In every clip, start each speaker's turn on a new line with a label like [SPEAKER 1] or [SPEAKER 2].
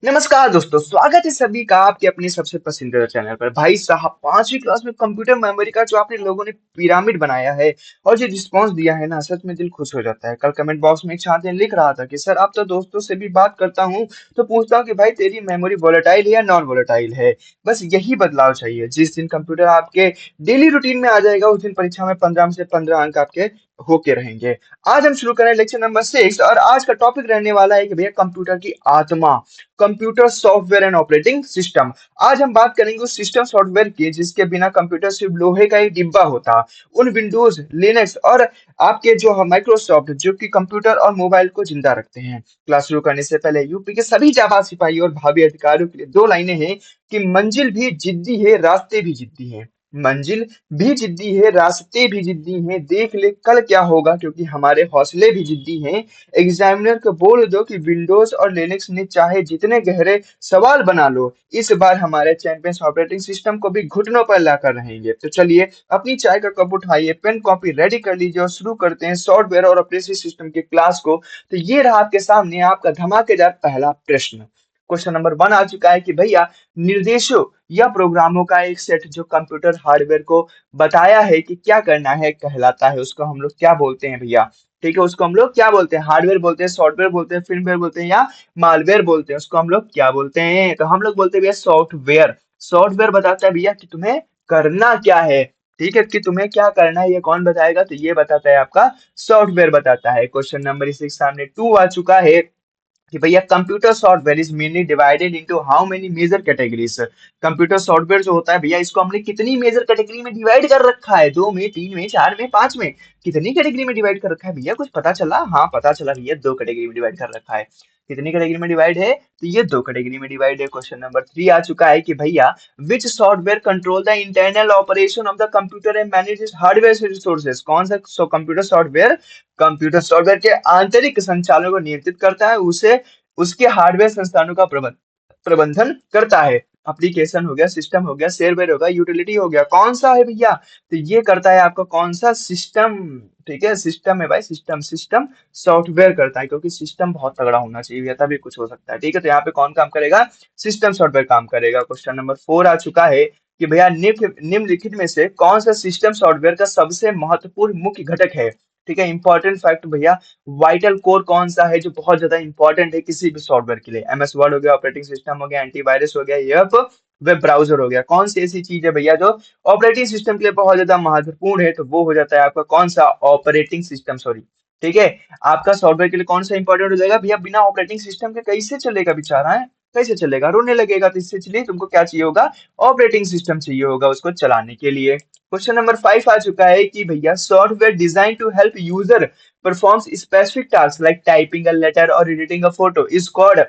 [SPEAKER 1] नमस्कार दोस्तों, स्वागत है सभी का आपके अपने सबसे पसंदीदा चैनल पर। भाई साहब, 5वीं क्लास में कंप्यूटर मेमोरी का जो आपने लोगों ने पिरामिड बनाया है और जो रिस्पांस दिया है ना, सच में दिल खुश हो जाता है। कल कमेंट बॉक्स में एक छात्र ने लिख रहा था कि सर, अब तो दोस्तों से भी बात करता हूँ तो पूछता हूँ कि भाई तेरी मेमोरी वोलेटाइल है या नॉन वोलेटाइल है। बस यही बदलाव चाहिए। जिस दिन कंप्यूटर आपके डेली रूटीन में आ जाएगा, उस दिन परीक्षा में 15 में से 15 अंक आपके होके रहेंगे। आज हम शुरू करें लेक्चर नंबर 6 और आज का टॉपिक रहने वाला है कि भैया कंप्यूटर की आत्मा, computer software and operating system. आज हम बात करेंगे उस सिस्टम सॉफ्टवेयर की जिसके बिना कंप्यूटर सिर्फ लोहे का ही डिब्बा होता। उन विंडोज, लिनक्स और आपके जो माइक्रोसॉफ्ट जो कि कंप्यूटर और मोबाइल को जिंदा रखते हैं। क्लास शुरू करने से पहले यूपी के सभी जाबाज सिपाही और भावी अधिकारियों के लिए दो लाइनें हैं कि मंजिल भी जिद्दी है, रास्ते भी जिद्दी हैं। मंजिल भी जिद्दी है, रास्ते भी जिद्दी हैं, देख ले कल क्या होगा, क्योंकि हमारे हौसले भी जिद्दी हैं। एग्जामिनर को बोल दो कि विंडोज और लिनक्स ने चाहे जितने गहरे सवाल बना लो, इस बार हमारे चैंपियंस ऑपरेटिंग सिस्टम को भी घुटनों पर लाकर रहेंगे। तो चलिए, अपनी चाय का कप उठाइए, पेन कॉपी रेडी कर लीजिए और शुरू करते हैं सॉफ्टवेयर और ऑपरेटिंग सिस्टम की क्लास को। तो ये रहा आपके सामने आपका धमाकेदार पहला प्रश्न। क्वेश्चन नंबर 1 आ चुका है कि भैया, निर्देशों या प्रोग्रामों का एक सेट जो कंप्यूटर हार्डवेयर को बताया है कि क्या करना है कहलाता है, उसको हम लोग क्या बोलते हैं भैया? ठीक है, उसको हम लोग क्या बोलते हैं? हार्डवेयर बोलते हैं, सॉफ्टवेयर बोलते हैं, फिल्मवेयर बोलते हैं या मालवेयर बोलते हैं? उसको हम लोग क्या बोलते हैं? तो हम लोग बोलते हैं भैया सॉफ्टवेयर। सॉफ्टवेयर बताता है भैया कि तुम्हें करना क्या है। ठीक है, कि तुम्हें क्या करना है, ये कौन बताएगा? तो ये बताता है आपका सॉफ्टवेयर बताता है। क्वेश्चन नंबर इस सामने 2 आ चुका है कि भैया computer software is mainly divided into how many major categories. Computer software जो होता है भैया, इसको हमने कितनी मेजर कैटेगरी में डिवाइड कर रखा है? 2 में, 3 में, 4 में, 5 में? कितनी कैटेगरी में डिवाइड कर रखा है भैया? कुछ पता चला? हाँ, पता चला भैया, 2 कैटेगरी में डिवाइड कर रखा है। कितनी कैटेगरी में डिवाइड है? तो ये 2 कैटेगरी में डिवाइड है। क्वेश्चन नंबर 3 आ चुका है कि भैया, विच software control the internal operation of the computer and manages hardware resources? कौन सा कंप्यूटर सॉफ्टवेयर कंप्यूटर सॉफ्टवेयर के आंतरिक संचालन को नियंत्रित करता है, उसे उसके हार्डवेयर संस्थानों का प्रबंधन करता है? एप्लीकेशन हो गया, सिस्टम हो गया, शेयरवेयर हो गया, यूटिलिटी हो गया, कौन सा है भैया? तो ये करता है आपका कौन सा? सिस्टम। ठीक है, सिस्टम है भाई, सिस्टम। सिस्टम सॉफ्टवेयर करता है, क्योंकि सिस्टम बहुत तगड़ा होना चाहिए भैया, तभी कुछ हो सकता है। ठीक है, तो यहाँ पे कौन काम करेगा? सिस्टम सॉफ्टवेयर काम करेगा। क्वेश्चन नंबर 4 आ चुका है कि भैया, निम्नलिखित में से कौन सा सिस्टम सॉफ्टवेयर का सबसे महत्वपूर्ण मुख्य घटक है? ठीक है, इंपॉर्टेंट फैक्ट भैया, वाइटल कोर कौन सा है जो बहुत ज्यादा इंपॉर्टेंट है किसी भी सॉफ्टवेयर के लिए? एमएस वर्ड हो गया, ऑपरेटिंग सिस्टम हो गया, एंटीवायरस हो गया, या वेब ब्राउजर हो गया? कौन सी ऐसी चीज है भैया जो ऑपरेटिंग सिस्टम के लिए बहुत ज्यादा महत्वपूर्ण है? तो वो हो जाता है आपका कौन सा? Operating system, sorry. ठीक है, आपका सॉफ्टवेयर के लिए कौन सा इंपॉर्टेंट हो जाएगा भैया? बिना ऑपरेटिंग सिस्टम के कैसे चलेगा बेचारा है? कैसे चलेगा? रोने लगेगा। तो इससे चलिए तुमको क्या चाहिए होगा? ऑपरेटिंग सिस्टम चाहिए होगा उसको चलाने के लिए। क्वेश्चन नंबर 5 आ चुका है कि भैया, software design to help user performs specific tasks like typing a letter or editing a photo is called।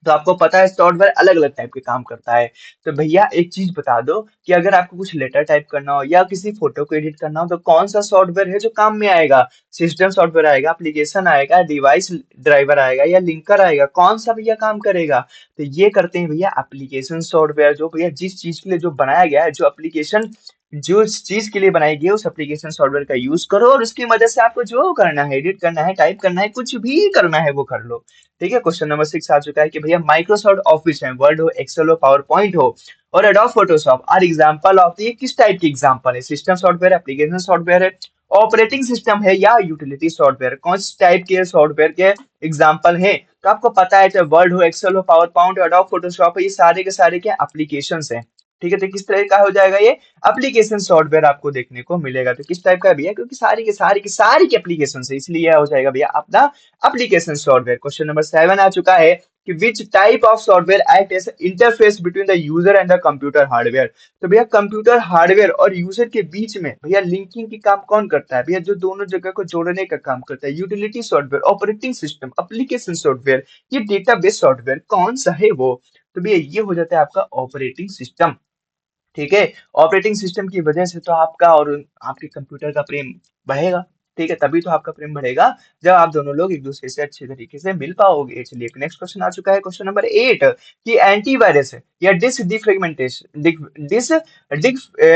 [SPEAKER 1] तो आपको पता है सॉफ्टवेयर अलग अलग टाइप के काम करता है। तो भैया एक चीज बता दो कि अगर आपको कुछ लेटर टाइप करना हो या किसी फोटो को एडिट करना हो, तो कौन सा सॉफ्टवेयर है जो काम में आएगा? सिस्टम सॉफ्टवेयर आएगा, एप्लीकेशन आएगा, डिवाइस ड्राइवर आएगा या लिंकर आएगा? कौन सा भैया काम करेगा? तो ये करते हैं भैया एप्लीकेशन सॉफ्टवेयर। जो भैया जिस चीज के लिए जो बनाया गया है, जो एप्लीकेशन जिस चीज के लिए बनाई गई है, उस एप्लीकेशन सॉफ्टवेयर का यूज करो और उसकी मदद से आपको जो करना है, एडिट करना है, टाइप करना है, कुछ भी करना है वो कर लो। ठीक है, क्वेश्चन नंबर 6 आ चुका है कि भैया, माइक्रोसॉफ्ट ऑफिस है, वर्ड हो, एक्सेल हो, पावर पॉइंट हो और Adobe Photoshop are example of, ये किस टाइप की एग्जांपल है? सिस्टम सॉफ्टवेयर, एप्लीकेशन सॉफ्टवेयर है, ऑपरेटिंग सिस्टम है या यूटिलिटी सॉफ्टवेयर? कौन सी टाइप के सॉफ्टवेयर के एग्जांपल है? तो आपको पता है, चाहे वर्ड हो, एक्सेल हो, पावर पॉइंट हो, एडोब फोटोशॉप हो, ये सारे के सारे क्या एप्लीकेशन हैं। ठीक है, तो किस तरह का हो जाएगा ये? एप्लीकेशन सॉफ्टवेयर आपको देखने को मिलेगा। तो किस टाइप का है भैया? क्योंकि सारी की सारी की इसलिए यह हो जाएगा भैया अपना एप्लीकेशन सॉफ्टवेयर। क्वेश्चन नंबर 7 आ चुका है कि which type of software act as interface between the user and the computer hardware? तो भैया कंप्यूटर हार्डवेयर और यूजर के बीच में भैया लिंकिंग की काम कौन करता है भैया? जो दोनों जगह को जोड़ने का काम करता है, utility software, operating system, application software, ये डेटाबेस सॉफ्टवेयर, कौन सा है वो? तो भैया ये हो जाता है आपका ऑपरेटिंग सिस्टम। ठीक है, ऑपरेटिंग सिस्टम की वजह से तो आपका और आपके कंप्यूटर का प्रेम बढ़ेगा। ठीक है, तभी तो आपका प्रेम बढ़ेगा जब आप दोनों लोग एक दूसरे से अच्छे तरीके से मिल पाओगे। चलिए नेक्स्ट क्वेश्चन आ चुका है, क्वेश्चन नंबर 8 कि एंटीवायरस या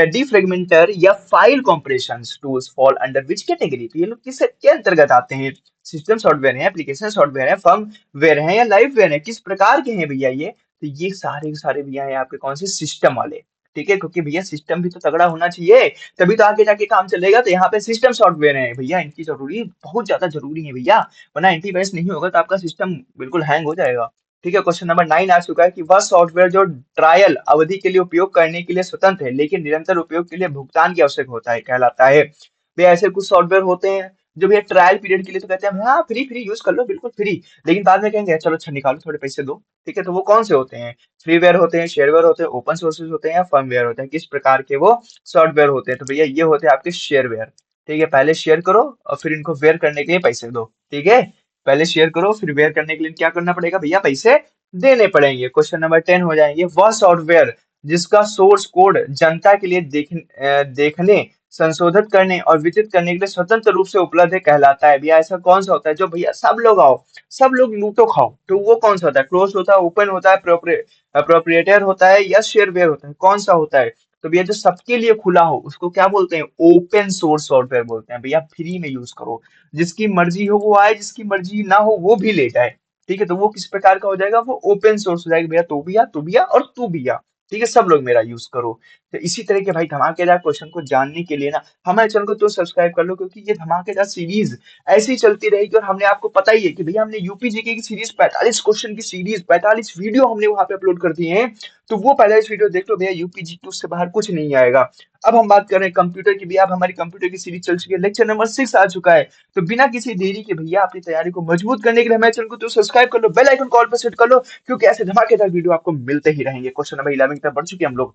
[SPEAKER 1] डिफ्रेगमेंटर या file compression tools fall under which category. तो ये लोग किसके अंतर्गत आते हैं? सिस्टम सॉफ्टवेयर है, एप्लीकेशन सॉफ्टवेयर है, फर्मवेयर है या लाइफवेयर है, किस प्रकार के हैं भैया ये? तो ये सारे के सारे भैया हैं आपके कौन से सिस्टम वाले। ठीक है, क्योंकि भैया सिस्टम भी तो तगड़ा होना चाहिए, तभी तो आगे जाके काम चलेगा। तो यहाँ पे सिस्टम सॉफ्टवेयर है भैया, इनकी जरूरी बहुत ज्यादा जरूरी है भैया, वरना एंटीवायरस नहीं होगा तो आपका सिस्टम बिल्कुल हैंग हो जाएगा। ठीक है, क्वेश्चन नंबर 9 आ चुका है कि वह सॉफ्टवेयर जो ट्रायल अवधि के लिए उपयोग करने के लिए स्वतंत्र है लेकिन निरंतर उपयोग के लिए भुगतान की आवश्यक होता है कहलाता है। भैया ऐसे कुछ सॉफ्टवेयर होते हैं जो भैया ट्रायल पीरियड के लिए तो कहते हैं हाँ फ्री फ्री यूज कर लो, बिल्कुल फ्री, लेकिन बाद में कहेंगे चलो अच्छा निकालो थोड़े पैसे दो। ठीक है, तो वो कौन से होते हैं? फ्रीवेयर होते हैं, शेयरवेयर होते हैं, ओपन सोर्सेज होते हैं या फर्मवेयर होते हैं, किस प्रकार के वो सॉफ्टवेयर होते हैं? तो भैया ये होते हैं आपके शेयरवेयर। ठीक है, पहले शेयर करो और फिर इनको वेयर करने के लिए पैसे दो। ठीक है, पहले शेयर करो फिर वेयर करने के लिए क्या करना पड़ेगा भैया? पैसे देने पड़ेंगे। क्वेश्चन नंबर 10 हो जाएंगे, वह सॉफ्टवेयर जिसका सोर्स कोड जनता के लिए देखने, संशोधित करने और वितरित करने के लिए स्वतंत्र रूप से उपलब्ध है कहलाता है। भैया ऐसा कौन सा होता है जो भैया सब लोग आओ, सब लोग लूटो खाओ? तो वो कौन सा होता है? क्लोज होता है, ओपन होता है, प्रोप्रिएटर होता है या शेयरवेयर होता है, कौन सा होता है? तो भैया जो सबके लिए खुला हो उसको क्या बोलते हैं? ओपन सोर्स सॉफ्टवेयर बोलते हैं। भैया फ्री में यूज करो, जिसकी मर्जी हो वो आए, जिसकी मर्जी ना हो वो भी ले जाए। ठीक है, तो वो किस प्रकार का हो जाएगा? वो ओपन सोर्स हो जाएगा भैया, तू भी आ और तू भी आ। ठीक है, सब लोग मेरा यूज करो। तो इसी तरह के भाई धमाकेदार क्वेश्चन को जानने के लिए ना हमारे चैनल को तो सब्सक्राइब कर लो, क्योंकि ये धमाकेदार सीरीज ऐसी चलती रहेगी। और हमने आपको पता ही है कि भैया हमने यूपी जीके की सीरीज 45 क्वेश्चन की सीरीज 45 वीडियो हमने वहां पे अपलोड कर दिए हैं। तो वो 45 वीडियो देख लो भैया, यूपी जीके उससे बाहर कुछ नहीं आएगा। अब हम बात कर रहे हैं कंप्यूटर की। भैया अब हमारी कंप्यूटर की सीरीज चल चुकी है, लेक्चर नंबर 6 आ चुका है। तो बिना किसी देरी के भैया अपनी तैयारी को मजबूत करने के लिए हमारे चैनल को तो सब्सक्राइब कर लो, बेल आइकन कॉल पर सेट कर लो, क्योंकि ऐसे धमाकेदार वीडियो आपको मिलते ही रहेंगे। क्वेश्चन नंबर 11 की तरफ बढ़ चुके हैं हम लोग।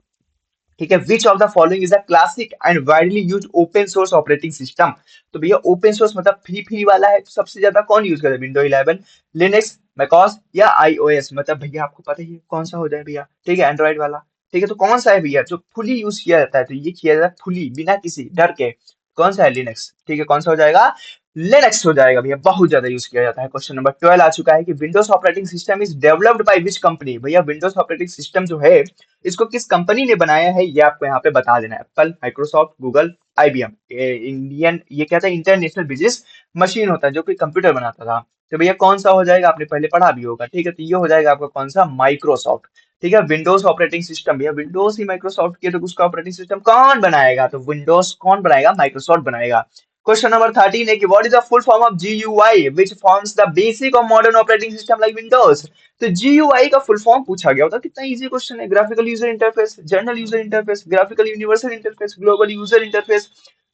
[SPEAKER 1] ठीक है, which of the following is a classic and widely use open source operating system. तो भैया ओपन सोर्स मतलब फ्री फ्री वाला है, तो सबसे ज्यादा कौन यूज करे? विंडो 11, लिनक्स, मैकओएस या आईओएस। मतलब भैया आपको पता ही है कौन सा हो जाए भैया। ठीक है, एंड्रॉइड वाला। ठीक है, तो कौन सा है भैया जो फुली यूज किया जाता है? तो ये किया जाता है फुली, बिना किसी डर के। कौन सा है? लिनक्स। ठीक है, कौन सा हो जाएगा? लिनक्स हो जाएगा भैया, बहुत ज्यादा यूज किया जाता है। क्वेश्चन नंबर 12 आ चुका है कि Windows operating system is developed by which company. भैया विंडोज ऑपरेटिंग सिस्टम जो है इसको किस कंपनी ने बनाया है ये आपको यहाँ पे बता देना है। Apple, Microsoft, Google, IBM. Indian ये क्या था? इंटरनेशनल बिजनेस मशीन होता है जो कि कंप्यूटर बनाता था। तो भैया कौन सा हो जाएगा? आपने पहले पढ़ा भी होगा। ठीक है, तो ये हो जाएगा आपका कौन सा? माइक्रोसॉफ्ट। ठीक है, विंडोज ऑपरेटिंग सिस्टम भैया विंडोज ही माइक्रोसॉफ्ट की है, तो उसका ऑपरेटिंग सिस्टम कौन बनाएगा? तो विंडोज कौन बनाएगा? माइक्रोसॉफ्ट बनाएगा। क्वेश्चन नंबर 13 है कि what is the full form of GUI which forms the basic of modern operating system like Windows. तो जीयूआई का फुल फॉर्म पूछा गया होता, कितना इजी क्वेश्चन है। Graphical user interface, general user interface, graphical universal interface, global user interface.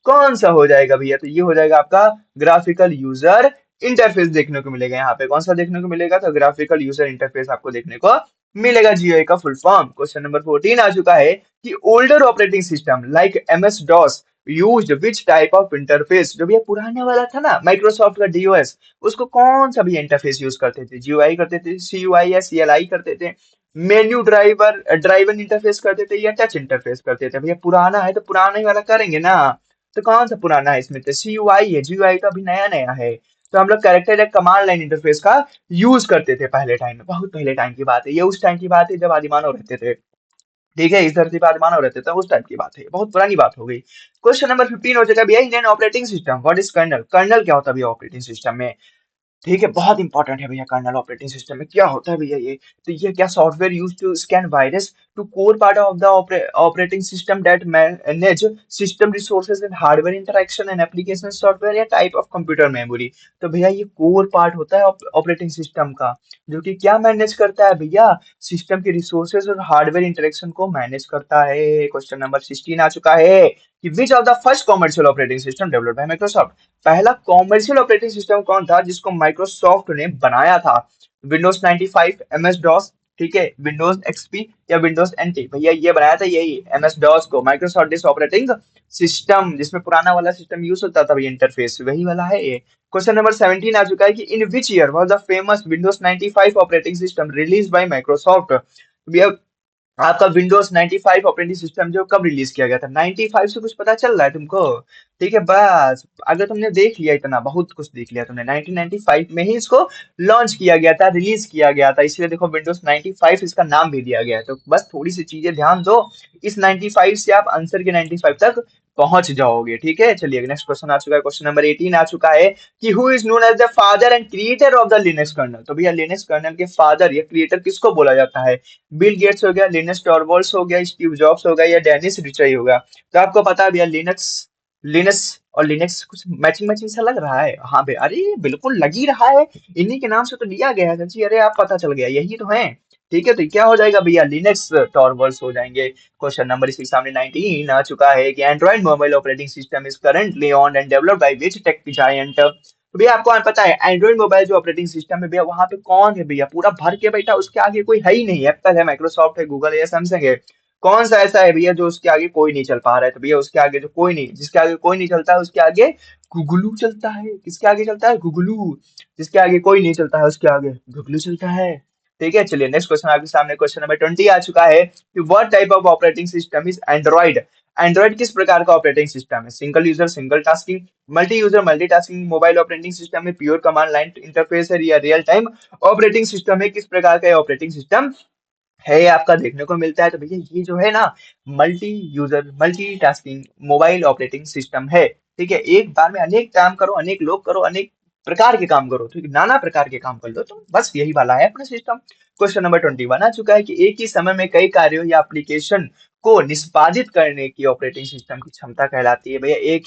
[SPEAKER 1] कौन सा हो जाएगा भैया? तो ये हो जाएगा आपका ग्राफिकल यूजर इंटरफेस देखने को मिलेगा यहाँ पे। कौन सा देखने को मिलेगा? तो ग्राफिकल यूजर इंटरफेस आपको देखने को मिलेगा जीयूआई का फुल फॉर्म। क्वेश्चन नंबर 14 आ चुका है कि older operating system like MS DOS used which type of interface. जो भी पुराने वाला था ना माइक्रोसॉफ्ट का डीओएस, उसको कौन सा भी इंटरफेस यूज करते थे? जीयूआई करते थे, सीयूआई या सीएलआई करते थे, मेन्यू ड्राइवर ड्राइवन इंटरफेस करते थे या टच इंटरफेस करते थे? भैया पुराना है तो पुराना ही वाला करेंगे ना। तो कौन सा पुराना है इसमें? तो सीयूआई है, जीयूआई तो अभी नया नया है। तो हम लोग कैरेक्टर या कमांड लाइन इंटरफेस का यूज करते थे पहले टाइम में, बहुत पहले टाइम की बात है ये। उस टाइम की बात है जब आदिमानव रहते थे। ठीक है, इस धरती पर आदिमानव रहते थे, उस टाइप की बात है, बहुत पुरानी बात हो गई। क्वेश्चन नंबर 15 हो जाएगा भैया, Indian operating system what is kernel. Kernel क्या होता है भैया ऑपरेटिंग सिस्टम में? ठीक है, बहुत इंपॉर्टेंट है भैया। कर्नल ऑपरेटिंग सिस्टम में क्या होता है भैया ये? तो ये क्या software use to scan virus to core part of the operating system that manage system resources and hardware interaction and application software या टाइप ऑफ कंप्यूटर मेमोरी। तो भैया ये कोर पार्ट होता है ऑपरेटिंग सिस्टम का, जो कि क्या मैनेज करता है भैया? सिस्टम के रिसोर्सेज और हार्डवेयर इंटरेक्शन को मैनेज करता है। क्वेश्चन नंबर 16 आ चुका है कि which of the first commercial operating system developed by Microsoft. पहला कॉमर्शियल ऑपरेटिंग सिस्टम कौन था जिसको माइक्रोसॉफ्ट ने बनाया था? विंडोज 95, एमएस डॉस, ठीक है, विंडोज एक्सपी या विंडोज एनटी। भैया ये बनाया था यही एमएस डॉस को, माइक्रोसॉफ्ट डिस्क ऑपरेटिंग सिस्टम, जिसमें पुराना वाला सिस्टम यूज होता था, इंटरफेस वही वाला है ये। क्वेश्चन नंबर 17 आ चुका है कि in which year was the famous Windows 95 operating system release by Microsoft. भैया आपका विंडोज 95 ऑपरेटिंग सिस्टम जो कब रिलीज किया गया था? 95 से कुछ पता चल रहा है तुमको? ठीक है, बस अगर तुमने देख लिया, इतना बहुत कुछ देख लिया तुमने, 1995 में ही इसको लॉन्च किया गया था, रिलीज किया गया था, इसलिए देखो विंडोज 95 इसका नाम भी दिया गया है। तो बस थोड़ी सी चीजें ध्यान दो, इस 95 से आप आंसर के 95 तक पहुंच जाओगे। ठीक है, चलिए नेक्स्ट क्वेश्चन आ चुका है, क्वेश्चन नंबर 18 आ चुका है कि who is known as the father and creator of the Linux kernel. तो भैया लिनक्स कर्नल के फादर या क्रिएटर किसको बोला जाता है? बिल गेट्स हो गया, लिनस टॉरवॉल्स हो गया, स्टीव जॉब्स हो गया, या डेनिस रिचई हो गया? तो आपको पता है भैया लिनक्स, लिनस और लिनक्स कुछ मैचिंग मैचिंग सा लग रहा है। हाँ भैया, अरे बिल्कुल लग ही रहा है, इन्हीं के नाम से तो लिया गया है सच्ची। अरे आप पता चल गया, यही तो है। ठीक है, तो क्या हो जाएगा भैया? लिनक्स टॉरवॉल्स हो जाएंगे। क्वेश्चन नंबर इसके सामने 19 आ चुका है कि Android mobile operating system is currently on and developed by which tech giant. तो भैया आपको पता है एंड्रॉइड मोबाइल जो ऑपरेटिंग सिस्टम है भैया, वहां पे कौन है भैया पूरा भर के बैठा? उसके आगे कोई है ही नहीं। एप्पल है, माइक्रोसॉफ्ट है, गूगल है या सैमसंग है? कौन सा ऐसा है भैया जो उसके आगे कोई नहीं चल पा रहा है? तो भैया उसके आगे जो कोई नहीं, जिसके आगे कोई नहीं चलता है उसके आगे गुगलू चलता है। किसके आगे चलता है? गुगलू। जिसके आगे कोई नहीं चलता है उसके आगे गुगलू चलता है। ठीक है, चलिए नेक्स्ट क्वेश्चन आपके सामने, क्वेश्चन नंबर 20 आ चुका है कि what type of operating system is Android. Android किस प्रकार का ऑपरेटिंग सिस्टम है? Single user single tasking, multi user multitasking, mobile operating system में प्योर कमांड लाइन इंटरफेस है, या रियल टाइम ऑपरेटिंग सिस्टम है? किस प्रकार का ऑपरेटिंग सिस्टम है ये आपका देखने को मिलता है? तो भैया ये जो है ना, multi user multitasking mobile operating system है। ठीक है, एक बार में अनेक काम करो, अनेक लोग करो, अनेक प्रकार के काम करो, ठीक है, नाना प्रकार के काम कर लो, तो बस यही वाला है अपना सिस्टम। क्वेश्चन नंबर 21 आ चुका है कि एक ही समय में कई कार्यों या एप्लीकेशन को निष्पादित करने की ऑपरेटिंग सिस्टम की क्षमता कहलाती है। भैया एक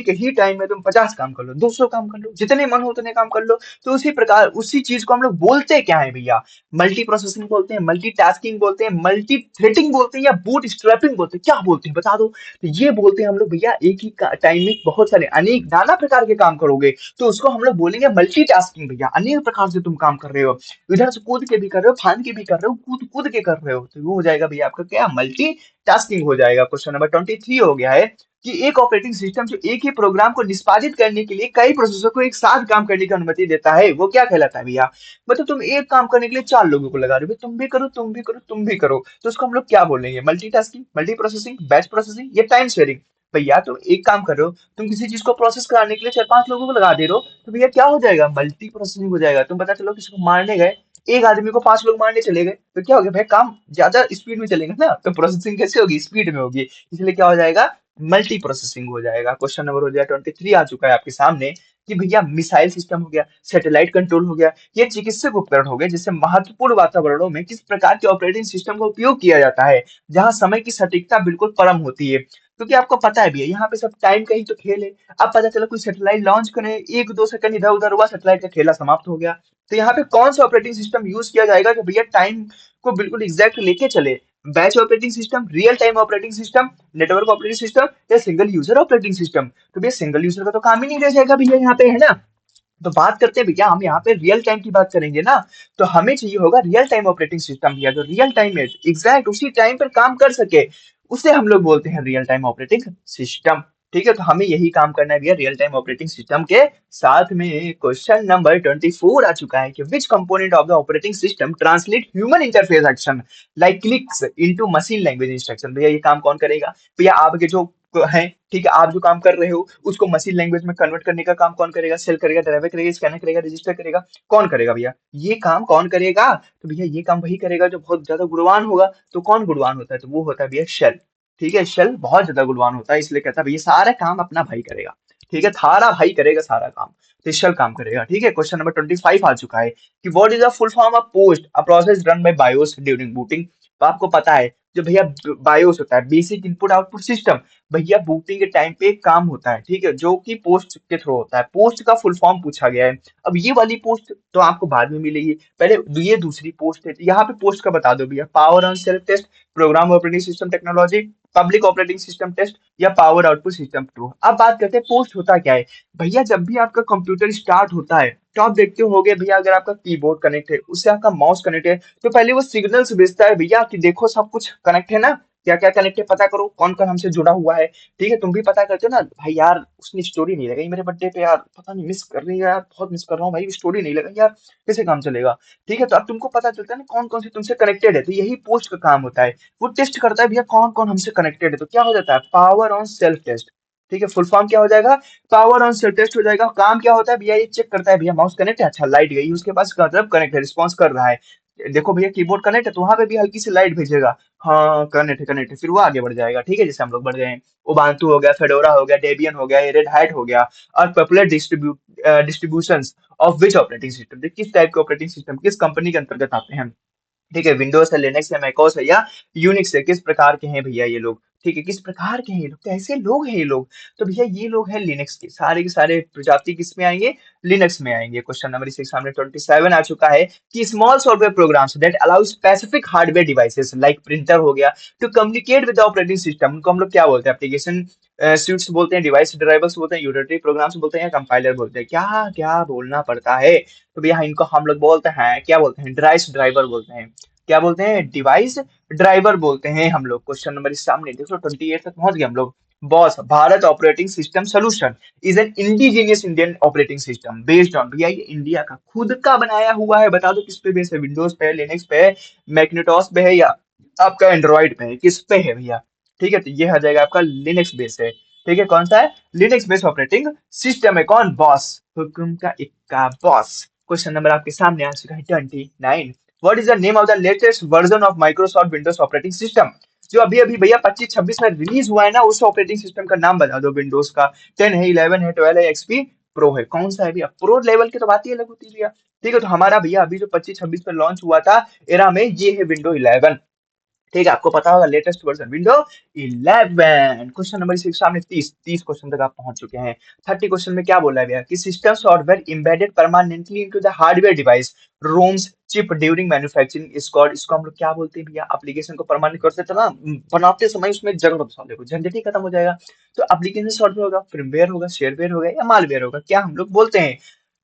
[SPEAKER 1] ही टाइम में तुम 50 काम कर लो, 200 काम कर लो, जितने मन हो उतने काम कर लो। तो उसी प्रकार उसी चीज को हम लोग बोलते क्या है भैया? मल्टी प्रोसेसिंग बोलते हैं, मल्टी टास्किंग बोलते हैं, मल्टी थ्रेडिंग बोलते हैं, या बूट स्ट्रैपिंग बोलते हैं? क्या बोलते हैं बता दो। तो ये बोलते हैं हम लोग भैया, एक ही टाइम में बहुत सारे अनेक नाना प्रकार के काम करोगे तो उसको हम लोग बोलेंगे मल्टी टास्किंग। भैया अनेक प्रकार से तुम काम कर रहे हो, इधर से कूद के भी कर रहे हो, फान के भी कर रहे हो, कूद कूद के कर रहे हो, तो वो हो जाएगा भैया आपका क्या? मल्टी टास्किंग हो जाएगा। क्वेश्चन नंबर 23 हो गया है कि एक ऑपरेटिंग सिस्टम जो एक ही प्रोग्राम को निष्पादित करने के लिए कई प्रोसेसर को एक साथ काम करने की अनुमति देता है, वो क्या कहलाता है भैया? मतलब तुम एक काम करने के लिए 4 लोगों को लगा रहे हो, तुम भी करो, तुम भी करो, तुम भी करो, तो उसको हम लोग क्या बोलेंगे? Multitasking, multi processing, batch processing, या टाइम शेयरिंग? भैया तुम एक काम कर रहे हो, तुम किसी चीज को प्रोसेस कराने के लिए 4-5 लोगों को लगा दे रहे हो, तो भैया क्या हो जाएगा? मल्टी प्रोसेसिंग हो जाएगा। तुम पता चलो किसी को मारने गए, एक आदमी को 5 लोग मारने चले गए, तो क्या हो गया भाई? काम ज्यादा स्पीड में चलेगा ना, तो प्रोसेसिंग कैसे होगी? स्पीड में होगी, इसलिए क्या हो जाएगा? मल्टी प्रोसेसिंग हो जाएगा। क्वेश्चन नंबर हो गया 23 आ चुका है आपके सामने कि भैया मिसाइल सिस्टम हो गया, सैटेलाइट कंट्रोल हो गया, ये चिकित्सक उपकरण हो गए, जिससे महत्वपूर्ण वातावरणों में किस प्रकार के ऑपरेटिंग सिस्टम का उपयोग किया जाता है जहां समय की सटीकता बिल्कुल परम होती है? क्योंकि आपको पता है भैया यहाँ पे सब टाइम का ही तो खेल है। अब पता चला कोई सैटेलाइट लॉन्च करे, 1-2 सेकंड इधर उधर हुआ, सैटेलाइट का खेला समाप्त हो गया। तो यहाँ पे कौन सा ऑपरेटिंग सिस्टम यूज किया जाएगा कि भैया टाइम को बिल्कुल एग्जैक्ट लेके चले? Batch operating system, real time operating system, network operating system, या सिंगल यूजर ऑपरेटिंग सिस्टम? तो भैया सिंगल यूजर का तो काम ही नहीं रह जाएगा भैया यहाँ पे, है ना? तो बात करते हैं भैया, हम यहाँ पे रियल टाइम की बात करेंगे ना, तो हमें चाहिए होगा रियल टाइम ऑपरेटिंग सिस्टम भैया, जो रियल टाइम में एग्जैक्ट उसी टाइम पर काम कर सके, उसे हम लोग बोलते हैं रियल टाइम ऑपरेटिंग सिस्टम। ठीक है, तो हमें यही काम करना है भैया रियल टाइम ऑपरेटिंग सिस्टम के साथ में। क्वेश्चन नंबर 24 आ चुका है कि विच component of the operating system translate human interface action like clicks into machine language instruction? भैया ये काम कौन करेगा? भैया आपके जो है, ठीक है, आप जो काम कर रहे हो उसको मशीन लैंग्वेज में कन्वर्ट करने का काम कौन करेगा? सेल करेगा, ड्राइवर करेगा, स्कैनर करेगा, रजिस्टर करेगा? कौन करेगा भैया? ये काम कौन करेगा? तो भैया ये काम वही करेगा जो बहुत ज्यादा गुणवान होगा। तो कौन गुणवान होता है? तो वो होता है भैया शेल। ठीक है, शेल बहुत ज्यादा गुणवान होता है, इसलिए कहता है भैया सारा काम अपना भाई करेगा। ठीक है, थारा भाई करेगा सारा काम, तो शेल काम करेगा। ठीक है, क्वेश्चन नंबर 25 आ चुका है कि what is the full form of post a process run by BIOS during booting? तो आपको पता है जो भैया बायोस होता है, बेसिक इनपुट आउटपुट सिस्टम, भैया बूटिंग के टाइम पे एक काम होता है, ठीक है, जो कि पोस्ट के थ्रू होता है। पोस्ट का फुल फॉर्म पूछा गया है। अब ये वाली पोस्ट तो आपको बाद में मिलेगी, पहले ये दूसरी पोस्ट है, यहाँ पे पोस्ट का बता दो भैया। Power on self test, program operating system technology, public operating system test, या पावर आउटपुट सिस्टम टू? अब बात करते हैं पोस्ट होता क्या है। भैया जब भी आपका कंप्यूटर स्टार्ट होता है तो आप देखते होगे भैया, अगर आपका कीबोर्ड कनेक्ट है, उससे आपका माउस कनेक्ट है, तो पहले वो सिग्नल्स भेजता है भैया कि देखो सब कुछ कनेक्ट है ना, क्या क्या कनेक्ट है पता करो, कौन कौन हमसे जुड़ा हुआ है। ठीक है, तुम भी पता करते हो ना भाई, यार उसने स्टोरी नहीं लगाई मेरे बर्थडे पे यार, पता नहीं मिस कर रही है यार, बहुत मिस कर रहा हूँ भाई, स्टोरी नहीं लगाई यार, कैसे काम चलेगा। ठीक है, तो अब तुमको पता चलता है ना कौन कौन से तुमसे कनेक्टेड है, तो यही पोस्ट का काम होता है। वो टेस्ट करता है भैया कौन कौन हमसे कनेक्टेड है, तो क्या हो जाता है, पावर ऑन सेल्फ टेस्ट। ठीक है, फुल फॉर्म क्या हो जाएगा, पावर ऑन सेल्फ टेस्ट हो जाएगा। काम क्या होता है भैया, ये चेक करता है भैया माउस कनेक्ट है, अच्छा लाइट गई उसके पास, इसका मतलब कनेक्ट है, रिस्पॉन्स कर रहा है। देखो भैया कीबोर्ड कनेक्ट है, तो वहां पे भी हल्की सी लाइट भेजेगा, हाँ कनेक्ट है, फिर वो आगे बढ़ जाएगा। ठीक है, जैसे हम लोग बढ़ गए हैं, उबांटू हो गया, फेडोरा हो गया, डेबियन हो गया, रेड हैट हो गया, और popular distributions of which operating system, किस टाइप के ऑपरेटिंग सिस्टम किस कंपनी के अंतर्गत आते हैं। ठीक है, विंडोज है, लिनक्स है, मैकओस है या यूनिक्स है, किस प्रकार के हैं भैया ये लोग। ठीक है, किस प्रकार के हैं ये लोग, कैसे लोग हैं ये लोग। तो भैया ये लोग हैं लिनक्स के सारे प्रजाति किस में आएंगे, लिनक्स में आएंगे। क्वेश्चन नंबर इस एग्जाम में 27 आ चुका है कि small software programs that allow specific hardware devices like printer हो गया to communicate with the operating system, उनको हम लोग क्या बोलते हैं, एप्लीकेशन स्यूट्स बोलते हैं, डिवाइस ड्राइवर्स बोलते हैं, यूटिलिटी प्रोग्राम्स बोलते हैं, या कंपाइलर बोलते हैं, क्या क्या बोलना पड़ता है। तो भैया इनको हम लोग बोलते हैं, क्या बोलते हैं, डिवाइस ड्राइवर बोलते हैं। क्या बोलते हैं, डिवाइस ड्राइवर बोलते हैं हम लोग। क्वेश्चन नंबर इस सामने देखो, 28 तक पहुंच गए हम लोग। Boss Bharat operating system solution is an indigenous Indian operating system based on, भैया ये इंडिया का खुद का बनाया हुआ है, बता दो किस पे बेस है, विंडोज पे है, लिनक्स पे है, मैग्नेटोस पे है, या आपका एंड्रॉइड पे है, किस पे है भैया। ठीक है, तो ये आ जाएगा आपका लिनक्स बेस है। ठीक है, कौन सा है, लिनक्स बेस ऑपरेटिंग सिस्टम है। कौन, बॉस, हुकुम का इक्का बॉस। क्वेश्चन नंबर आपके सामने आ चुका है 29। What is the name of the latest version of Microsoft Windows operating system, जो अभी अभी भैया 25-26 में रिलीज हुआ है ना, उस ऑपरेटिंग सिस्टम का नाम बता दो विंडोज का। 10 है, 11 है, 12 है, एक्सपी प्रो है, कौन सा है भैया। प्रो लेवल की तो बात ही अलग होती है भैया। ठीक है, तो हमारा भैया अभी जो 25-26 में लॉन्च हुआ था एरा में, ये है विंडो 11। ठीक है, आपको पता होगा latest version window 11। Question number six सामने 30 क्वेश्चन तक आप पहुंच चुके हैं। 30 क्वेश्चन में क्या बोला गया कि system software embedded permanently into the hardware device roams chip during manufacturing is called, इसको हम लोग क्या बोलते हैं भैया, एप्लीकेशन को परमानेंट करते थे ना, बनाते समय उसमें जगह बसा देखो झंझट ही खत्म हो जाएगा। तो एप्लीकेशन सॉफ्टवेयर होगा, firmware होगा, शेयरवेयर होगा, या मालवेयर होगा, क्या हम लोग बोलते हैं।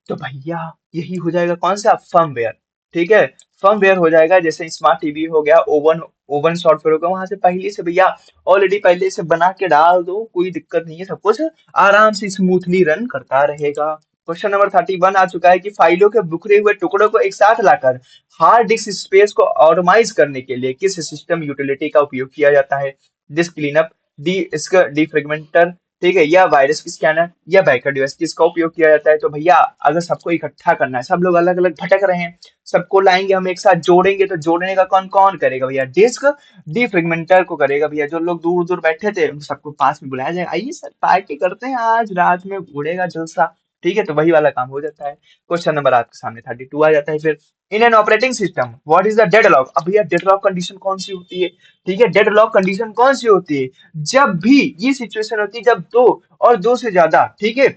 [SPEAKER 1] तो भैया यही हो जाएगा कौन सा, फर्मवेयर। ठीक है, फर्मवेयर हो जाएगा, जैसे स्मार्ट टीवी हो गया, ओवन ओवन सॉफ्टवेयर होगा, वहां से पहले से भैया ऑलरेडी पहले से बना के डाल दो, कोई दिक्कत नहीं है, सब कुछ आराम से स्मूथली रन करता रहेगा। क्वेश्चन नंबर 31 आ चुका है कि फाइलों के बिखरे हुए टुकड़ों को एक साथ लाकर हार्ड डिस्क स्पेस को ऑटोमाइज करने के लिए किस सिस्टम यूटिलिटी का उपयोग किया जाता है। डिस्क क्लीनअप, डी इसका डिफ्रेगमेंटर, ठीक है, या वायरस स्कैनर, या बैकअप डिवाइस, किसका उपयोग किया जाता है। तो भैया अगर सबको इकट्ठा करना है, सब लोग अलग अलग भटक रहे हैं, सबको लाएंगे हम एक साथ जोड़ेंगे, तो जोड़ने का कौन कौन करेगा भैया, डिस्क डिफ्रेगमेंटर को करेगा भैया। जो लोग दूर दूर बैठे थे उन सबको पास में बुलाया जाएगा, आइए सर पार्टी करते हैं, आज रात में उड़ेगा जलसा। ठीक है, तो वही वाला काम हो जाता है। क्वेश्चन नंबर आपके सामने 32 आ जाता है फिर, in an operating system what is the deadlock. अब भैया डेडलॉक कंडीशन कौन सी होती है। ठीक है, डेडलॉक कंडीशन कौन सी होती है, जब भी ये सिचुएशन होती है जब दो और दो से ज्यादा, ठीक है,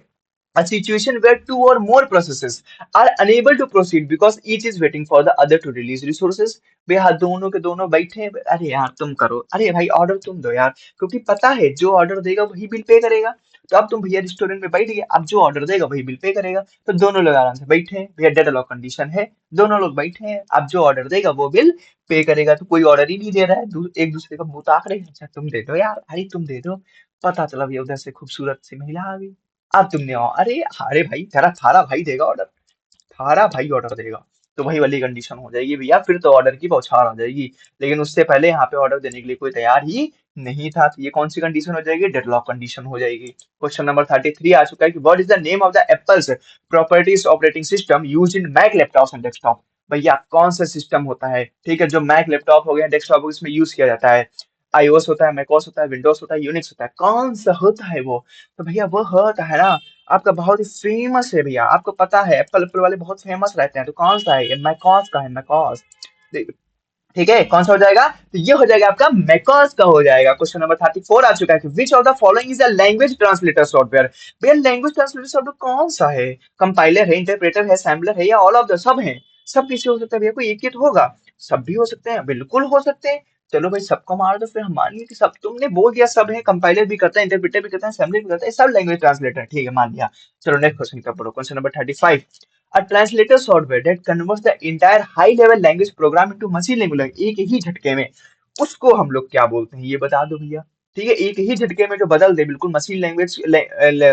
[SPEAKER 1] a situation where two or more processes are unable to proceed because each is waiting for the other to release resources। भैया दोनों के दोनों बैठे हैं, अरे यार तुम करो, अरे भाई ऑर्डर तुम दो यार, क्योंकि पता है जो ऑर्डर देगा वही बिल पे करेगा। तो अब तुम भैया रेस्टोरेंट में बैठ गए, अब जो ऑर्डर देगा वही बिल पे करेगा, तो दोनों लोग आराम से बैठे हैं भैया, डेडलॉक कंडीशन है, दोनों लोग बैठे हैं, अब जो ऑर्डर देगा वो बिल पे करेगा। तो कोई ऑर्डर ही नहीं दे रहा है, एक दूसरे का मुंह ताक रहे हैं, अच्छा तुम दे दो यार, अरे तुम दे दो। पता चला भैया उधर से खूबसूरत सी महिला आ गई, अब तुमने अरे अरे भाई जरा थारा भाई देगा ऑर्डर, थारा भाई ऑर्डर देगा, तो वही वाली कंडीशन हो जाएगी भैया, फिर तो ऑर्डर की बौछार आ जाएगी। लेकिन उससे पहले यहाँ पे ऑर्डर देने के लिए कोई तैयार ही नहीं था, तो ये कौन सी कंडीशन हो जाएगी, डेडलॉक कंडीशन हो जाएगी। क्वेश्चन नंबर 33 आ चुका है कि what is the name of the Apple's properties operating system used in Mac laptops and desktop. भैया कौन सा सिस्टम होता है, ठीक है, जो मैक लैपटॉप हो गया, डेस्कटॉप हो गया, इसमें यूज किया जाता है। आईओएस होता है, मैकओएस होता है, विंडोज होता है, यूनिक्स होता है, कौन सा होता है वो। तो भैया वो होता है ना आपका, बहुत ही फेमस है भैया, आपको पता है एप्पल एप्पल वाले बहुत फेमस रहते हैं, तो कौन सा है, ये मैकॉस का है, मैकॉस। ठीक है, कौन सा हो जाएगा, तो ये हो जाएगा आपका मैकॉस का हो जाएगा। क्वेश्चन नंबर 34 आ चुका है कि which of the following is a language translator software. भैया लैंग्वेज ट्रांसलेटर सॉफ्टवेयर कौन सा है, कंपाइलर है, इंटरप्रेटर है, सैम्पलर है, या ऑल ऑफ द सब है। सब किसी हो सकता है भैया, कोई एक ही तो होगा, सब भी हो सकते हैं, बिल्कुल हो सकते हैं। चलो भाई सबको मार दो, फिर हम मान लिए कि सब, तुमने बोल दिया सब है, कंपाइलर भी करता है, इंटरप्रेटर भी करता है, सैम्पलर भी करता है, सब लैंग्वेज ट्रांसलेटर, ठीक है मान लिया। चलो नेक्स्ट क्वेश्चन का पढ़ो, question number 35। A translator software that converts the entire high level language program into machine language एक ही झटके में। उसको हम लोग क्या बोलते हैं, ये बता दो भैया। ठीक है, एक ही झटके में जो बदल दे बिल्कुल मशीन लैंग्वेज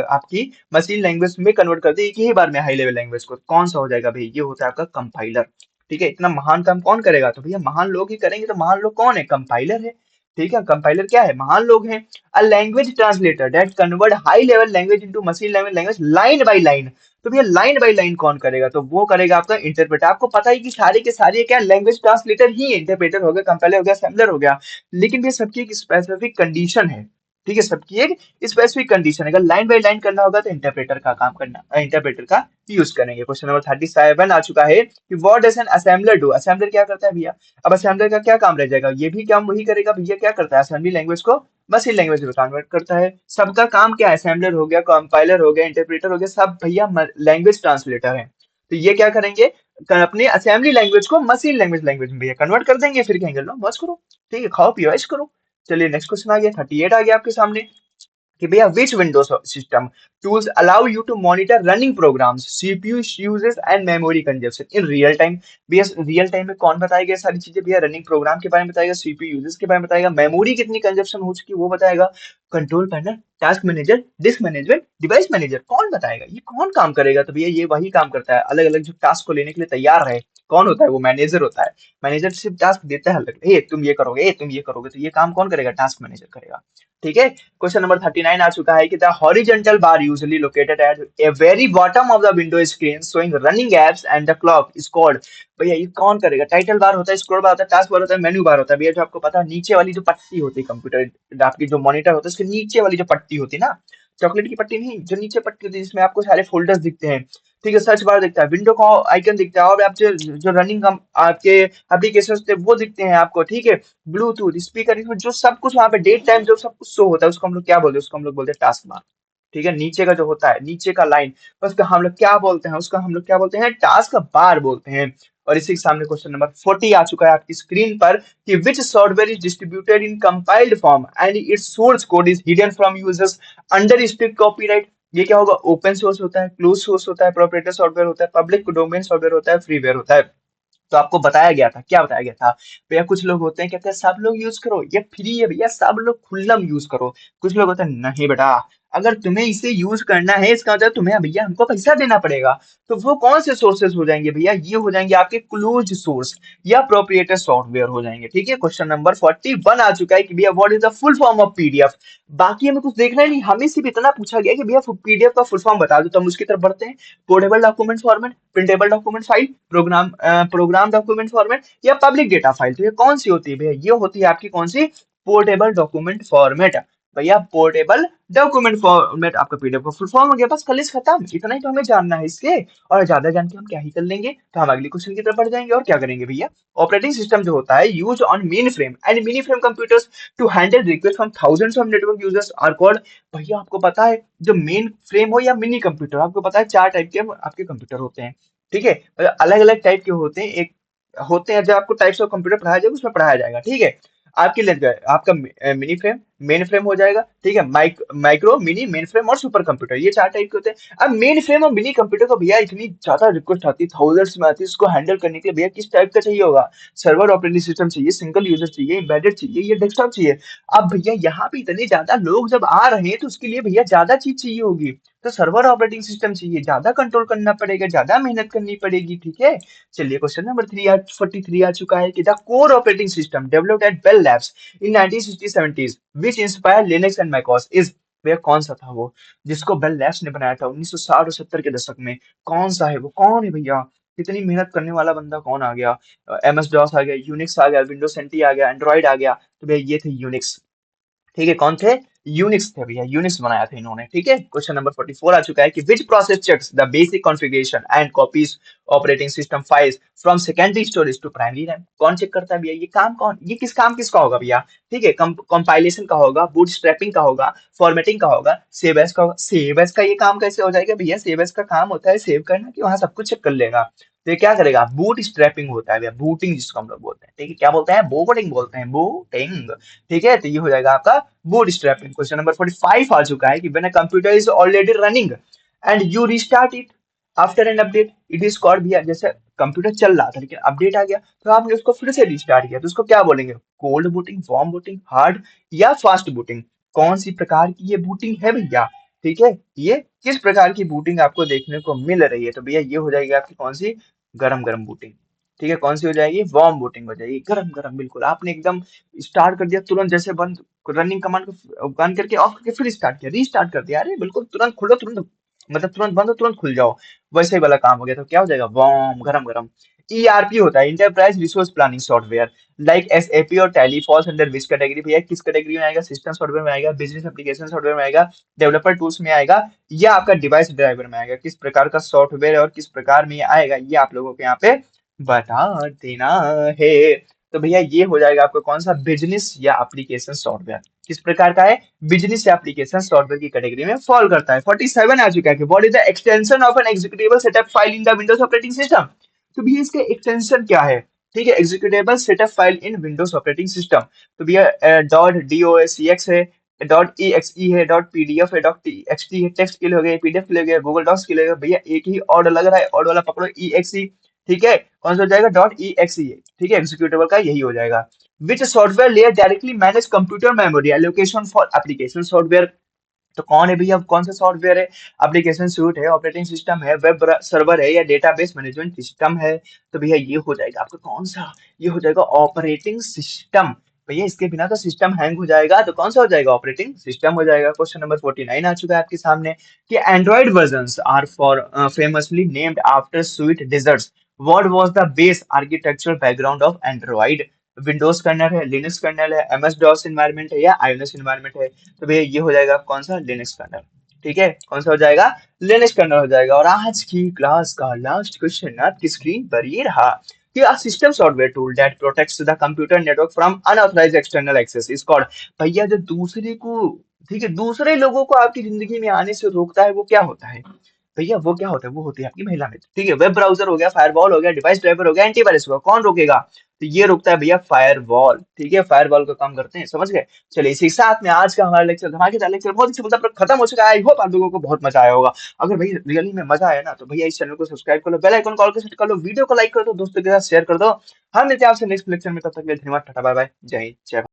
[SPEAKER 1] आपकी मशीन लैंग्वेज में कन्वर्ट कर दे एक ही बार में हाई लेवल लैंग्वेज को, कौन सा हो जाएगा भाई, ये होता है आपका कंपाइलर। ठीक है, इतना महान काम कौन करेगा, तो भैया महान लोग ही करेंगे, तो महान लोग कौन है, कंपाइलर है। ठीक है, कंपाइलर क्या है, महान लोग हैं। A language translator that convert high level language into machine level language line by line. तो भैया लाइन बाय लाइन कौन करेगा, तो वो करेगा आपका इंटरप्रेटर। आपको पता है कि सारे के सारे क्या लैंग्वेज ट्रांसलेटर ही है, इंटरप्रेटर हो गया, कंपाइलर हो गया, असेंबलर हो गया। लेकिन भैया सबकी एक स्पेसिफिक कंडीशन है। ठीक है, सबकी एक स्पेसिफिक कंडीशन है। अगर लाइन बाय लाइन करना होगा तो इंटरप्रेटर का काम करना, इंटरप्रेटर का यूज करेंगे। क्वेश्चन नंबर 37 आ चुका है कि what does N assembler do. Assembler क्या करता है भैया, अब असेंबलर का क्या काम रह जाएगा, ये भी काम वही करेगा भैया, क्या करता है, असेंबली लैंग्वेज को मशीन लैंग्वेज में कन्वर्ट करता है। सबका काम क्या है, असेंबलर हो गया, कंपाइलर हो गया, इंटरप्रेटर हो गया, सब भैया लैंग्वेज ट्रांसलेटर है। तो ये क्या करेंगे, अपने असेंबली लैंग्वेज को मशीन लैंग्वेज में भैया कन्वर्ट कर देंगे, फिर कहेंगे लो मौज करो। ठीक है, खाओ पियो ऐश करो। चलिए नेक्स्ट क्वेश्चन आ गया, 38 आ गया आपके सामने कि भैया which Windows system tools allow you to monitor running programs CPU uses and memory consumption in real time. भैया रियल टाइम में कौन बताएगा ये सारी चीजें, भैया रनिंग प्रोग्राम के बारे में बताएगा, सीपीयू यूजेस के बारे में बताएगा, मेमोरी कितनी कंजप्शन हो चुकी है वो बताएगा, control panel, task manager, disc management, device manager, कौन बताएगा, ये कौन काम करेगा, तो भैया ये वही काम करता है, अलग अलग जो टास्क को लेने के लिए तैयार रहे। कौन होता है, वो मैनेजर होता है। मैनेजर सिर्फ टास्क देता है, अलग ए तुम ये करोगे, ए तुम ये करोगे, तो ये काम कौन करेगा, टास्क मैनेजर करेगा। ठीक है, क्वेश्चन नंबर 39 आ चुका है कि the horizontal bar usually located at a very bottom of the window screen showing running apps and the clock is called. भैया ये कौन करेगा, टाइटल बार होता है, स्क्रॉल बार होता है, टास्क बार होता है, मेन्यू बार होता है। भैया जो आपको पता है नीचे वाली जो पट्टी होती है कंप्यूटर आपकी जो मॉनिटर होता है उसके नीचे वाली जो पट्टी होती है ना, चॉकलेट की पट्टी नहीं, जो नीचे पट्टी होती है जिसमें आपको सारे फोल्डर्स दिखते हैं। ठीक है, सर्च बार दिखता है, विंडो का आइकन दिखता है, और आप जो रनिंग आपके एप्लीकेशन होते हैं वो दिखते हैं आपको। ठीक है, ब्लूटूथ स्पीकर, इसमें जो सब कुछ वहां पे डेट टाइम जो सब कुछ शो होता है उसको हम लोग क्या बोलते हैं, उसको हम लोग बोलते हैं टास्क बार। ठीक है, नीचे का जो होता है नीचे का लाइन, उसका हम लोग क्या बोलते हैं, उसका हम लोग क्या बोलते हैं, टास्क बार बोलते हैं। और इसी के सामने क्वेश्चन नंबर 40 आ चुका है आपकी स्क्रीन पर कि विच software is distributed in compiled form and it's source code is hidden from users under strict copyright. ये क्या होगा, ओपन सोर्स होता है, क्लोज सोर्स होता है, प्रोप्राइटरी सॉफ्टवेयर होता है, पब्लिक डोमेन सॉफ्टवेयर होता है, फ्रीवेयर होता है। तो आपको बताया गया था, क्या बताया गया था भैया, कुछ लोग होते हैं कहते हैं सब लोग यूज करो, ये फ्री है भैया, सब लोग खुल्लम यूज करो। कुछ लोग होते हैं नहीं बेटा, अगर तुम्हें इसे यूज करना है इसका मतलब तुम्हें भैया हमको पैसा देना पड़ेगा। तो वो कौन से सोर्सेस हो जाएंगे भैया, ये हो जाएंगे आपके क्लोज सोर्स या प्रोप्रिएटर सॉफ्टवेयर हो जाएंगे। ठीक है, क्वेश्चन नंबर 41 आ चुका है कि भैया what is the full form of PDF. बाकी हमें कुछ देखना ही नहीं, हमें सिर्फ इतना पूछा गया कि भैया पीडीएफ का फुल फॉर्म बता दो, तो हम उसकी तरफ बढ़ते हैं। Portable document format, printable document file, program document format या पब्लिक डेटा फाइल। तो ये कौन सी होती है भैया, ये होती है आपकी कौन सी, पोर्टेबल डॉक्यूमेंट फॉर्मेट। भैया पोर्टेबल डॉक्यूमेंट फॉर्मेट आपका पीडीएफ का फुल फॉर्म हो गया, बस कलिस खत्म, इतना ही तो हमें जानना है इसके। और ज्यादा जान के हम क्या ही कर लेंगे, तो हम अगले क्वेश्चन की तरफ बढ़ जाएंगे और क्या करेंगे भैया। ऑपरेटिंग सिस्टम जो होता है use on mainframe and mini frame computers to handle request from thousands of network users are called. भैया आपको पता है जो मेन फ्रेम हो या मिनी कंप्यूटर, आपको पता है चार टाइप के आपके कंप्यूटर होते हैं। ठीक है, अलग अलग टाइप के होते हैं, एक होते हैं जब आपको टाइप्स ऑफ कंप्यूटर पढ़ाया जाएगा उसमें पढ़ाया जाएगा। ठीक है, आपके लिए जो है आपका मिनी फ्रेम, मेन फ्रेम हो जाएगा। ठीक है, माइक्रो, मिनी, मेन फ्रेम और सुपर कंप्यूटर, ये चार टाइप के होते हैं। अब मेन फ्रेम और मिनी कंप्यूटर को भैया इतनी ज्यादा रिक्वेस्ट आती है, थाउजेंड्स में आती है, इसको हैंडल करने के लिए भैया किस टाइप का चाहिए होगा, सर्वर ऑपरेटिंग सिस्टम चाहिए, सिंगल यूजर चाहिए, एम्बेडेड चाहिए, ये डेस्कटॉप चाहिए। अब भैया यहाँ पे इतने ज्यादा लोग जब आ रहे हैं तो उसके लिए भैया ज्यादा चीज चाहिए होगी, तो सर्वर ऑपरेटिंग सिस्टम चाहिए, ज्यादा कंट्रोल करना पड़ेगा, ज्यादा मेहनत करनी पड़ेगी। ठीक है, चलिए क्वेश्चन नंबर 43 आ चुका है कि the core operating system developed at Bell Labs in 1960-70s which inspired Linux and macOS is। भैया कौन सा था वो जिसको बेल लैब्स ने बनाया था 1960 और 70 के दशक में, कौन सा है वो, कौन है भैया, इतनी मेहनत करने वाला बंदा कौन आ गया। एमएस डॉस आ गया, यूनिक्स आ गया, विंडोज एनटी आ गया, एंड्रॉइड आ गया, तो भैया ये थे यूनिक्स। ठीक है, कौन थे, यूनिक्स थे भैया, यूनिक्स बनाया था इन्होंने। ठीक है, क्वेश्चन नंबर 44 आ चुका है कि which process checks the basic configuration and copies operating system files from secondary storage to primary RAM. कौन चेक करता है भैया, ये काम कौन, ये किस काम किसका होगा भैया। ठीक है, कंपाइलेशन का होगा, बूट स्ट्रैपिंग का होगा, फॉर्मेटिंग का होगा, सेव एज का होगा। सेव एज का ये काम कैसे हो जाएगा भैया, सेव एज का काम होता है सेव करना, कि वहां सब कुछ चेक कर लेगा। तो ये क्या करेगा, बूट स्ट्रैपिंग होता है भैया, बूटिंग जिसको हम लोग बोलते हैं। ठीक है, क्या बोलते हैं, बूटिंग बोलते हैं, बूटिंग। ठीक है, तो ये हो जाएगा आपका बूट स्ट्रैपिंग। क्वेश्चन नंबर 45 आ चुका है कि when a computer is already running and you restart it after an update it is called भैया, जैसे कंप्यूटर चल रहा था लेकिन अपडेट आ गया तो आपने उसको फिर से रिस्टार्ट किया तो उसको क्या बोलेंगे? Cold booting, warm booting, hard या फास्ट बूटिंग? कौन सी प्रकार की ये बूटिंग है भैया? ठीक है, ये किस प्रकार की बूटिंग आपको देखने को मिल रही है? तो भैया ये हो जाएगी आपकी कौन सी? गरम गरम बूटिंग। ठीक है, कौन सी हो जाएगी? वार्म बूटिंग हो जाएगी, गरम गरम। बिल्कुल, आपने एकदम स्टार्ट कर दिया तुरंत, जैसे बंद रनिंग कमांड को बंद करके ऑफ करके फिर स्टार्ट किया, रीस्टार्ट कर दिया, अरे बिल्कुल तुरंत खोलो, तुरंत मतलब तुरंत बंद हो तुरंत खुल जाओ, वैसे ही वाला काम हो गया। तो क्या हो जाएगा? वार्म, गरम गरम। ईआरपी होता है, enterprise resource planning software, like SAP और Tally falls under which category भैया? किस कैटेगरी में आएगा? सिस्टम सॉफ्टवेयर में आएगा, बिजनेस एप्लीकेशन सॉफ्टवेयर में आएगा, डेवलपर टूल्स में आएगा, या आपका डिवाइस ड्राइवर में आएगा? किस प्रकार का सॉफ्टवेयर है और किस प्रकार में ये आएगा, ये आप लोगों को यहाँ पे बता देना है। तो भैया ये हो जाएगा आपका कौन सा? बिजनेस या एप्लीकेशन सॉफ्टवेयर। किस प्रकार का है? बिजनेस एप्लीकेशन सॉफ्टवेयर की कैटेगरी में फॉल करता है। 47 आ चुका है कि what is the extension of N executable setup file in the Windows operating system? तो भैया इसके एक्सटेंशन क्या है? ठीक है, executable setup file in Windows operating system. तो भैया डॉट डॉक्स है, डॉट ई है, डॉट पीडीएफ है, डॉट टीएक्सटी है, टेक्स्ट के लिए हो गया, पीडीएफ के लिए हो गया, गूगल डॉक्स के लिए हो गया। भैया एक ही ऑर्डर लग रहा है, ऑर्डर वाला पकड़ो, ई। ठीक है, कौन सा हो जाएगा? डॉट ई एक्स ई। ठीक है, एग्जीक्यूटेबल का यही हो जाएगा। विच software layer directly manage computer memory allocation for application software? तो कौन है भैया? अब कौन सा सॉफ्टवेयर है? एप्लीकेशन सूट है, ऑपरेटिंग सिस्टम है, वेब सर्वर है, या डेटाबेस मैनेजमेंट सिस्टम है? तो भैया ये हो जाएगा आपका कौन सा? ये हो जाएगा ऑपरेटिंग सिस्टम। भैया इसके बिना तो सिस्टम हैंग हो जाएगा, तो कौन सा हो जाएगा? ऑपरेटिंग सिस्टम हो जाएगा। क्वेश्चन नंबर 49 आ चुका है आपके सामने कि Android versions are for famously named after sweet desserts, what was the base architectural background of Android? Windows kernel है, लिनक्स कर्नल है, एमएस डॉस इन्वायरमेंट है, या आईओएस इन्वायरमेंट है? तो भैया ये हो जाएगा कौन सा? Linux kernel. ठीक है, कौन सा हो जाएगा? लिनक्स कर्नल हो जाएगा। और आज की क्लास का लास्ट क्वेश्चन आपकी स्क्रीन पर ये रहा कि a system software tool that protects the computer network from unauthorized external access is called? भैया जो दूसरे को, ठीक है, दूसरे लोगों को आपकी जिंदगी में आने से रोकता है वो क्या होता है? भैया वो क्या होता है? वो होती है आपकी महिला मित्र। ठीक है, वेब ब्राउजर हो गया, फायरवॉल हो गया, डिवाइस ड्राइवर हो गया, एंटीवायरस होगा, कौन रोकेगा? तो ये रोकता है भैया फायरवॉल। ठीक है, फायरवॉल का काम करते हैं, समझ गए? चलिए, इसी के साथ में आज का हमारा लेक्चर, धमाकेदार लेक्चर, बहुत ही सफलता पर खत्म हो चुका है। आई होप आप लोगों को बहुत मजा आया होगा। अगर भाई रियली में मजा आया ना, तो भैया इस चैनल को सब्सक्राइब कर लो, बेल आइकन कॉल कर सेट कर लो, वीडियो को लाइक कर दो, दोस्तों के साथ शेयर कर दो। हम मिलते हैं आपसे नेक्स्ट लेक्चर में, तब तक के लिए धन्यवाद, टाटा बाय बाय, जय हिंद, जय भारत।